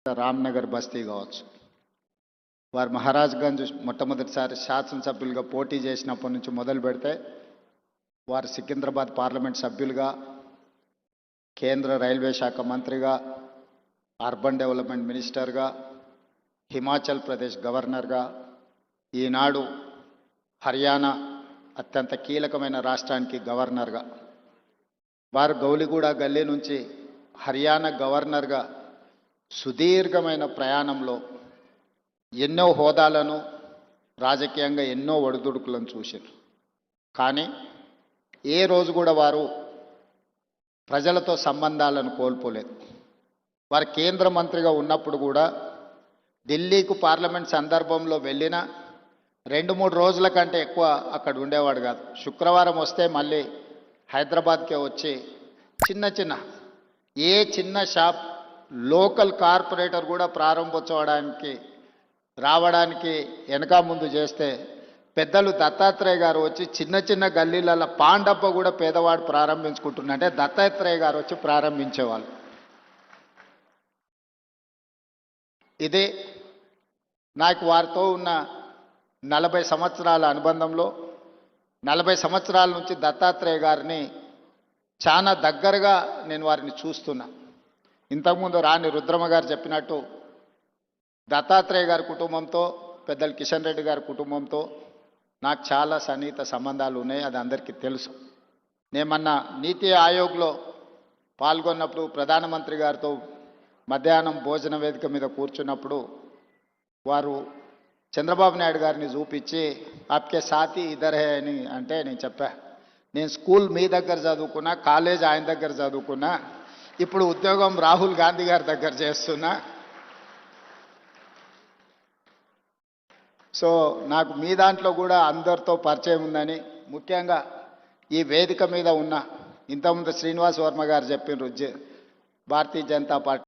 రామ్నగర్ బస్తీ కావచ్చు. వారు మహారాజ్గంజ్ మొట్టమొదటిసారి శాసనసభ్యులుగా పోటీ చేసినప్పటి నుంచి మొదలు పెడితే వారు సికింద్రాబాద్ పార్లమెంట్ సభ్యులుగా, కేంద్ర రైల్వే శాఖ మంత్రిగా, అర్బన్ డెవలప్మెంట్ మినిస్టర్గా, హిమాచల్ ప్రదేశ్ గవర్నర్గా, ఈనాడు హర్యానా అత్యంత కీలకమైన రాష్ట్రానికి గవర్నర్గా, వారు గౌలిగూడ గల్లీ నుంచి హర్యానా గవర్నర్గా సుదీర్ఘమైన ప్రయాణంలో ఎన్నో హోదాలను, రాజకీయంగా ఎన్నో ఒడిదుడుకులను చూశారు. కానీ ఏ రోజు కూడా వారు ప్రజలతో సంబంధాలను కోల్పోలేదు. వారు కేంద్ర మంత్రిగా ఉన్నప్పుడు కూడా ఢిల్లీకు పార్లమెంట్ సందర్భంలో వెళ్ళిన 2-3 రోజుల కంటే ఎక్కువ అక్కడ ఉండేవాడు కాదు. శుక్రవారం వస్తే మళ్ళీ హైదరాబాద్కే వచ్చి చిన్న షాప్ లోకల్ కార్పొరేటర్ కూడా ప్రారంభోత్సవానికి రావడానికి వెనక ముందు చేస్తే పెద్దలు దత్తాత్రేయ గారు వచ్చి చిన్న గల్లీలలో పాండప్ప కూడా పేదవాడు ప్రారంభించుకుంటున్నంటే దత్తాత్రేయ గారు వచ్చి ప్రారంభించేవాళ్ళు. ఇదే నాకు వారితో ఉన్న 40 సంవత్సరాల అనుబంధంలో 40 సంవత్సరాల నుంచి దత్తాత్రేయ గారిని చాలా దగ్గరగా నేను వారిని చూస్తున్నా. ఇంతకుముందు రాణి రుద్రమ్మ గారు చెప్పినట్టు దత్తాత్రేయ గారి కుటుంబంతో, పెద్దలు కిషన్ రెడ్డి గారి కుటుంబంతో నాకు చాలా సన్నిహిత సంబంధాలు ఉన్నాయి. అది అందరికీ తెలుసు. నేను మొన్న నీతి ఆయోగ్లో పాల్గొన్నప్పుడు ప్రధానమంత్రి గారితో మధ్యాహ్నం భోజన వేదిక మీద కూర్చున్నప్పుడు వారు చంద్రబాబు నాయుడు గారిని చూపించి ఆప్కే సాథీ ఇద్దర్ హే అని అంటే నేను చెప్పా, నేను స్కూల్ మీ దగ్గర చదువుకున్నా, కాలేజ్ ఆయన దగ్గర చదువుకున్నా, ఇప్పుడు ఉద్యోగం రాహుల్ గాంధీ గారి దగ్గర చేస్తున్నా. సో నాకు మీ దాంట్లో కూడా అందరితో పరిచయం ఉందని, ముఖ్యంగా ఈ వేదిక మీద ఉన్న ఇంతకుముందు శ్రీనివాస్ వర్మ గారు చెప్పినారు భారతీయ జనతా పార్టీ